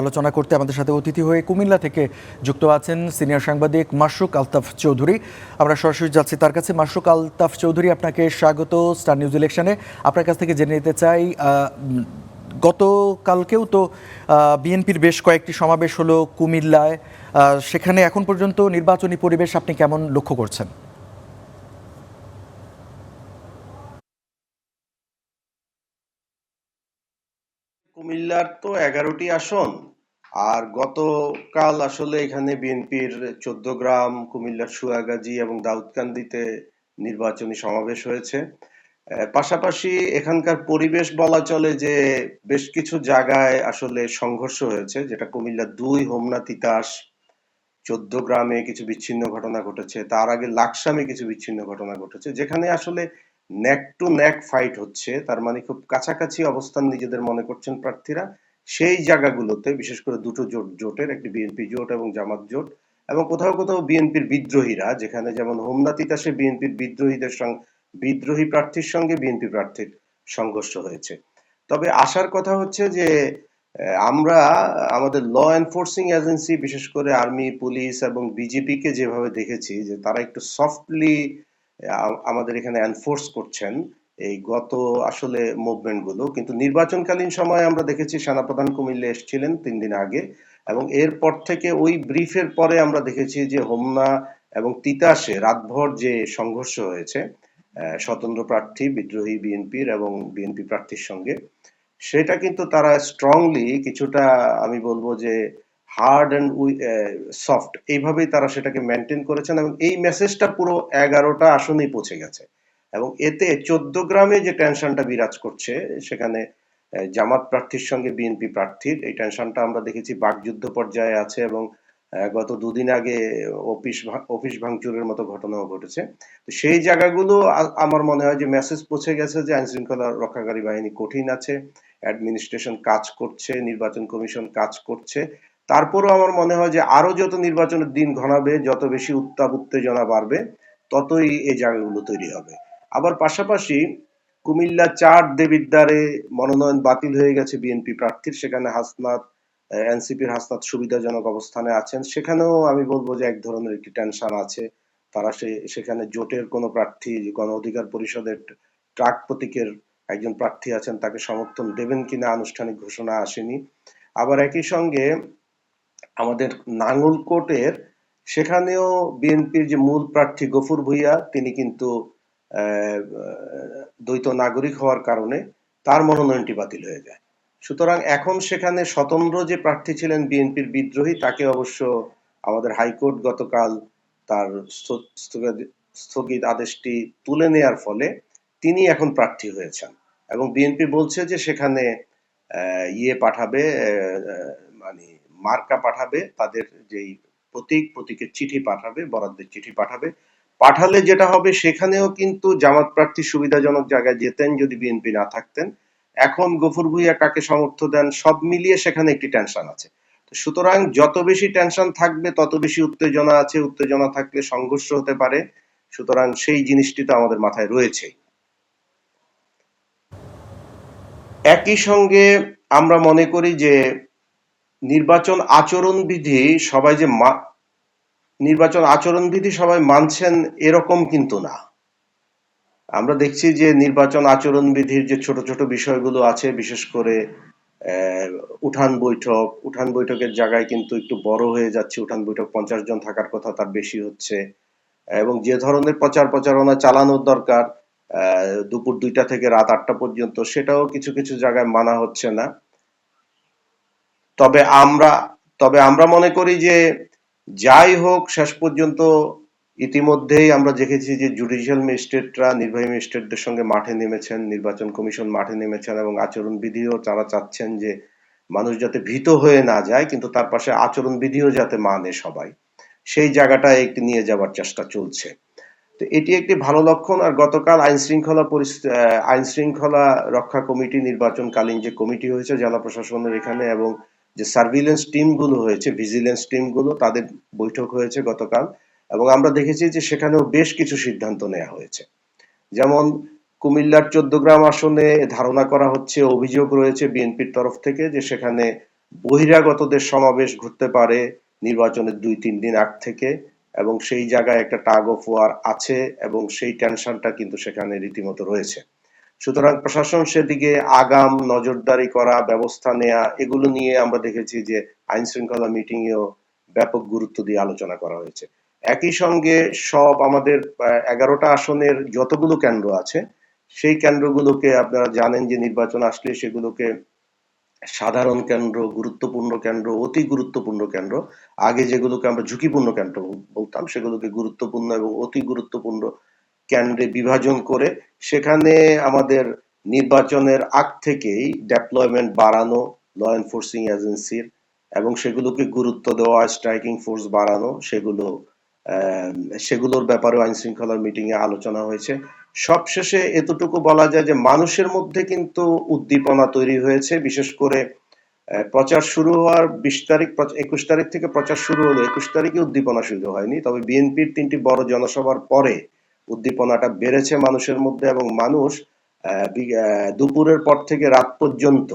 আলোচনা করতে আমাদের সাথে অতিথি হয়ে কুমিল্লা থেকে যুক্ত আছেন সিনিয়র সাংবাদিক মাশরুক আলতাফ চৌধুরী। আমরা সরাসরি যাচ্ছি তার কাছে। মাশরুক আলতাফ চৌধুরী, আপনাকে স্বাগত স্টার নিউজ ইলেকশনে। আপনার কাছ থেকে জেনে নিতে চাই, গতকালকেও তো বিএনপির বেশ কয়েকটি সমাবেশ হলো কুমিল্লায়, সেখানে এখন পর্যন্ত নির্বাচনী পরিবেশ আপনি কেমন লক্ষ্য করছেন? কুমিল্লার তো 11টি আসন। আর গতকাল আসলে এখানে বিএনপির 14 গ্রাম, কুমিল্লার সুয়াগাজী এবং দাউদকান্দিতে নির্বাচনী সমাবেশ হয়েছে। পাশাপাশি এখানকার পরিবেশ বলা চলে যে বেশ কিছু জায়গায় আসলে সংঘর্ষ হয়েছে, যেটা কুমিল্লা 2, হোমনা, তিতাস, 14 গ্রামে কিছু বিচ্ছিন্ন ঘটনা ঘটেছে। তার আগে লাকসামে কিছু বিচ্ছিন্ন ঘটনা ঘটেছে, যেখানে আসলে নেক টু নেক ফাইট হচ্ছে। তার মানে খুব কাছাকাছি অবস্থান নিজেদের মনে করছেন প্রার্থীরা। সেই জায়গাগুলোতে বিশেষ করে দুটো জোটের, একটি বিএনপি জোট এবং জামাত জোট, এবং কোথাও কোথাও বিএনপির বিদ্রোহীরা, যেখানে যেমন হোমনা তিতাসে বিএনপির বিদ্রোহী প্রার্থীর সঙ্গে বিএনপি প্রার্থীর সংঘর্ষ হয়েছে। তবে আসার কথা হচ্ছে যে আমরা আমাদের ল এনফোর্সিং এজেন্সি, বিশেষ করে আর্মি, পুলিশ এবং বিজেপি কে যেভাবে দেখেছি যে তারা একটু সফটলি আমাদের এখানে এনফোর্স করছেন এই গত আসলে মুভমেন্ট গুলো, কিন্তু নির্বাচনকালীন সময় আমরা দেখেছি সেনাপ্রধান কুমিল্লা এসেছিলেন 3 দিন আগে, এবং এরপর থেকে ওই ব্রিফের পরে আমরা দেখেছি যে হোমনা এবং তিতাসে রাতভর যে সংঘর্ষ হয়েছে স্বতন্ত্র প্রার্থী, বিদ্রোহী বিএনপির এবং বিএনপি প্রার্থীর সঙ্গে, সেটা কিন্তু তারা স্ট্রংলি কিছুটা, আমি বলবো যে হার্ড অ্যান্ড সফট, এইভাবেই তারা সেটাকে মেনটেন করেছেন, এবং এই মেসেজটা পুরো 11টা আসনেই পৌঁছে গেছে। এবং এতে 14 গ্রামে যে টেনশনটা বিরাজ করছে, সেখানে জামাত প্রার্থীর সঙ্গে বিএনপি প্রার্থীর এই টেনশনটা আমরা দেখেছি বাকযুদ্ধ পর্যায়ে আছে, এবং গত 2 দিন আগে অফিস ভাঙচুরের মতো ঘটনাও ঘটেছে। তো সেই জায়গাগুলো আমার মনে হয় যে মেসেজ পৌঁছে গেছে যে আইন শৃঙ্খলা রক্ষাকারী বাহিনী কঠিন আছে, অ্যাডমিনিস্ট্রেশন কাজ করছে, নির্বাচন কমিশন কাজ করছে। তারপরও আমার মনে হয় যে আরো যত নির্বাচনের দিন ঘনাবে, যত বেশি উত্তাপ উত্তেজনা বাড়বে, ততই এই জায়গাগুলো তৈরি হবে। আবার পাশাপাশি কুমিল্লা 4 দেবিদ্বারে মনোনয়ন বাতিল হয়ে গেছে বিএনপি প্রার্থীর, সেখানে হাসনাত, এনসিপির হাসনাত সুবিধাজনক অবস্থানে আছেন। সেখানেও আমি বলবো যে এক ধরনের একটি টেনশন আছে। তারা সেখানে জোটের কোনো প্রার্থী, গণ অধিকার পরিষদের ট্রাক প্রতীকের একজন প্রার্থী আছেন, তাকে সমর্থন দেবেন কিনা আনুষ্ঠানিক ঘোষণা আসেনি। আবার একই সঙ্গে আমাদের নাঙ্গলকোটের, সেখানেও বিএনপির যে মূল প্রার্থী গফুর ভুঁইয়া, তিনি কিন্তু দ্বৈত নাগরিক হওয়ার কারণে তার মনোনয়নটি বাতিল হয়ে যায়। সুতরাং এখন সেখানে স্বতন্ত্র যে প্রার্থী ছিলেন বিএনপির বিদ্রোহী, তাকে অবশ্য আমাদের হাইকোর্ট গতকাল তার স্থগিত আদেশটি তুলে নেয়ার ফলে তিনি এখন প্রার্থী হয়েছেন, এবং বিএনপি বলছে যে সেখানে পাঠাবে, মানে মার্কা পাঠাবে, তাদের যেই প্রতীকের চিঠি পাঠাবে, বরাদ্দের চিঠি পাঠাবে। পাঠালে যেটা হবে, সেখানেও কিন্তু জামাত প্রার্থী সুবিধাজনক জায়গায় যেতেন যদি বিএনপি না থাকতেন। এখন গফুর ভুঁইয়া কাকে সমর্থন দেন, সব মিলিয়ে সেখানে একটি টেনশন আছে। সুতরাং যত বেশি টেনশন থাকবে তত বেশি উত্তেজনা আছে, উত্তেজনা থাকলে সংঘর্ষ হতে পারে। সুতরাং সেই জিনিসটি তো আমাদের মাথায় রয়েছে। একই সঙ্গে আমরা মনে করি যে নির্বাচন আচরণবিধি সবাই যে নির্বাচন আচরণবিধি সবাই মানছেন এরকম কিন্তু না। আমরা দেখছি যে নির্বাচন আচরণবিধির যে ছোট ছোট বিষয়গুলো আছে, বিশেষ করে উঠান বৈঠকের জায়গায় কিন্তু একটু বড় হয়ে যাচ্ছে। উঠান বৈঠক 50 জন থাকার কথা, তার বেশি হচ্ছে। এবং যে ধরনের প্রচারণা চালানোর দরকার দুপুর 2টা থেকে রাত 8টা পর্যন্ত, সেটাও কিছু কিছু জায়গায় মানা হচ্ছে না। তবে আমরা মনে করি যে যাই হোক, শেষ পর্যন্ত ইতিমধ্যেই আমরা দেখেছি যে জুডিশিয়াল ম্যাজিস্ট্রেটরা নির্বাহী ম্যাজিস্ট্রেটদের সঙ্গে মাঠে নেমেছেন, নির্বাচন কমিশন মাঠে নেমেছেন, এবং আচরণবিধিও তারা চাচ্ছেন যে মানুষ যাতে ভীত হয়ে না যায়, কিন্তু তার পাশে আচরণবিধিও যাতে মানে সবাই, সেই জায়গাটায় একটি নিয়ে যাওয়ার চেষ্টা চলছে। তো এটি একটি ভালো লক্ষণ। আর গতকাল আইন শৃঙ্খলা রক্ষা কমিটি, নির্বাচনকালীন যে কমিটি হয়েছে জেলা প্রশাসনের এখানে, এবং যে সার্ভিলেন্স টিমগুলো হয়েছে, ভিজিলেন্স টিমগুলো, তাদের বৈঠক হয়েছে গতকাল, এবং আমরা দেখেছি যে সেখানেও বেশ কিছু সিদ্ধান্ত নেওয়া হয়েছে। যেমন কুমিল্লার 14 গ্রাম আসনে ধারণা করা হচ্ছে, অভিযোগ রয়েছে বিএনপির তরফ থেকে যে সেখানে বহিরাগতদের সমাবেশ ঘটতে পারে নির্বাচনের 2-3 দিন আগ থেকে, এবং সেই জায়গায় একটা টাগ অফ ওয়ার আছে এবং সেই টেনশনটা কিন্তু সেখানে রীতিমতো রয়েছে। সুতরাং প্রশাসন সেদিকে আগাম নজরদারি করা, ব্যবস্থা নেয়া, এগুলো নিয়ে আমরা দেখেছি যে আইন শৃঙ্খলা মিটিং এও ব্যাপক গুরুত্ব দিয়ে আলোচনা করা হয়েছে। একই সঙ্গে সব আমাদের 11টা আসনের যতগুলো কেন্দ্র আছে সেই কেন্দ্রগুলোকে, আপনারা জানেন যে নির্বাচন আসলে সেগুলোকে সাধারণ কেন্দ্র, গুরুত্বপূর্ণ কেন্দ্র, অতি গুরুত্বপূর্ণ কেন্দ্র, আগে যেগুলোকে আমরা ঝুঁকিপূর্ণ কেন্দ্র বলতাম সেগুলোকে গুরুত্বপূর্ণ এবং অতি গুরুত্বপূর্ণ কেন্দ্রে বিভাজন করে সেখানে আমাদের নির্বাচনের আগ থেকেই ডেপ্লয়মেন্ট বাড়ানো ল এনফোর্সিং এজেন্সির, এবং সেগুলোকে গুরুত্ব দেওয়া, স্ট্রাইকিং ফোর্স বাড়ানো, সেগুলোর ব্যাপারেও আইন শৃঙ্খলার মিটিং এ আলোচনা হয়েছে। সবশেষে এতটুকু বলা যায় যে মানুষের মধ্যে কিন্তু উদ্দীপনা তৈরি হয়েছে, বিশেষ করে প্রচার শুরু হওয়ার 20 তারিখ, 21 তারিখ থেকে প্রচার শুরু হলো, 21 তারিখে উদ্দীপনা শুরু হয়নি, তবে বিএনপির 3টি বড় জনসভার পরে উদ্দীপনাটা বেড়েছে মানুষের মধ্যে, এবং মানুষ দুপুরের পর থেকে রাত পর্যন্ত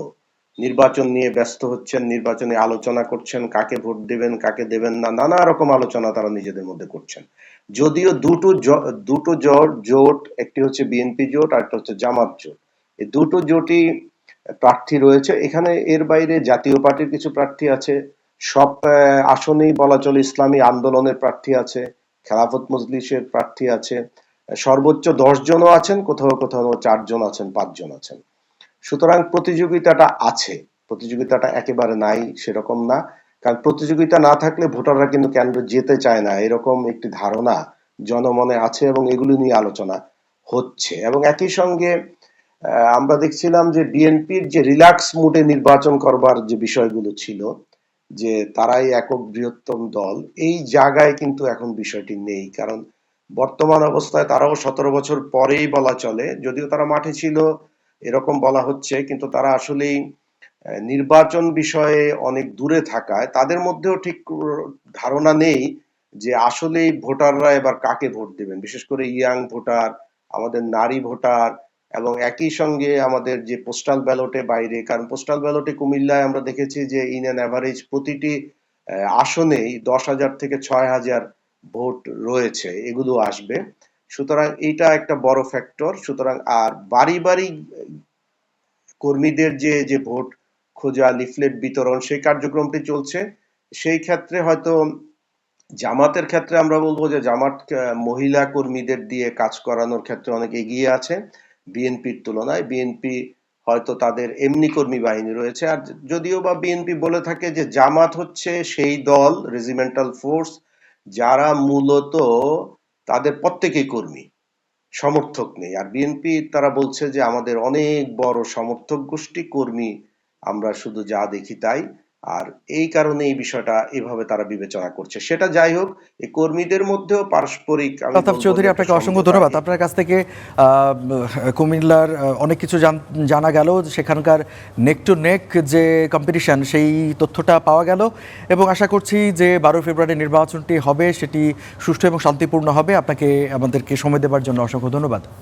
নির্বাচন নিয়ে ব্যস্ত হচ্ছেন, নির্বাচনে আলোচনা করছেন, কাকে ভোট দেবেন কাকে দেবেন না, নানা রকম আলোচনা তারা নিজেদের মধ্যে করছেন। যদিও দুটো জোট, একটি হচ্ছে বিএনপি জোট আর একটা হচ্ছে জামাত জোট, এই দুটো জোটই প্রার্থী রয়েছে এখানে। এর বাইরে জাতীয় পার্টির কিছু প্রার্থী আছে, সব আসনেই বলা চলে ইসলামী আন্দোলনের প্রার্থী আছে, খেলাফত মজলিসের প্রার্থী আছে, সর্বোচ্চ 10 জনও আছেন, কোথাও কোথাও 4 জন আছেন, 5 জন আছেন। সুতরাং প্রতিযোগিতাটা আছে, প্রতিযোগিতাটা একেবারে নাই সেরকম না, কারণ প্রতিযোগিতা না থাকলে ভোটাররা কিন্তু কেন্দ্র যেতে চায় না, এরকম একটি ধারণা জনমনে আছে এবং এগুলো নিয়ে আলোচনা হচ্ছে। এবং একই সঙ্গে আমরা দেখছিলাম যে বিএনপির যে রিল্যাক্স মুডে নির্বাচন করবার যে বিষয়গুলো ছিল, যে তারাই একক বৃহত্তম দল, এই জায়গায় কিন্তু এখন বিষয়টি নেই, কারণ বর্তমান অবস্থায় তারাও 17 বছর পরেই বলা চলে, যদিও তারা মাঠে ছিল এরকম বলা হচ্ছে, কিন্তু তারা আসলেই নির্বাচন বিষয়ে অনেক দূরে থাকায় তাদের মধ্যেও ঠিক ধারণা নেই যে আসলেই ভোটাররা এবার কাকে ভোট দেবেন, বিশেষ করে ইয়াং ভোটার, আমাদের নারী ভোটার, এবং একই সঙ্গে আমাদের যে পোস্টাল ব্যালটে বাইরে, কারণ পোস্টাল ব্যালটে কুমিল্লায় আমরা দেখেছি যে ইন অ্যান অ্যাভারেজ প্রতিটি আসনেই 10,000 থেকে 6,000 ভোট রয়েছে, এগুলো আসবে। সুতরাং এইটা একটা বড় ফ্যাক্টর। সুতরাং আর বাড়ি বাড়ি কর্মীদের যে ভোট খোঁজা, লিফলেট বিতরণ, সেই কার্যক্রমটি চলছে। সেই ক্ষেত্রে হয়তো জামাতের ক্ষেত্রে আমরা বলবো যে জামাত মহিলা কর্মীদের দিয়ে কাজ করানোর ক্ষেত্রে অনেক এগিয়ে আছে বিএনপির তুলনায়। বিএনপি হয়তো তাদের এমনি কর্মী বাহিনী রয়েছে, আর যদিও বা বিএনপি বলে থাকে যে জামাত হচ্ছে সেই দল, রেজিমেন্টাল ফোর্স, যারা মূলত তাদের প্রত্যেকেই কর্মী, সমর্থক নেই। আর বিএনপি তারা বলছে যে আমাদের অনেক বড় সমর্থক গোষ্ঠী, কর্মী আমরা শুধু যা দেখি তাই, আর এই কারণে এই বিষয়টা এভাবে তারা বিবেচনা করছে। সেটা যাই হোক, এই কর্মীদের মধ্যেও পারস্পরিক আমি আলতাফ বলবো চৌধুরী, যে একটা আপনাকে অসংখ্য সমঝোতা ধন্যবাদ। আপনার কাছ থেকে কুমিল্লার অনেক কিছু জানা গেল, সেখানকার নেক টু নেক যে কম্পিটিশন সেই তথ্যটা পাওয়া গেল, এবং আশা করছি যে 12 ফেব্রুয়ারি নির্বাচনটি হবে সেটি সুষ্ঠু এবং শান্তিপূর্ণ হবে। আপনাকে আমাদেরকে সময় দেওয়ার জন্য অসংখ্য ধন্যবাদ।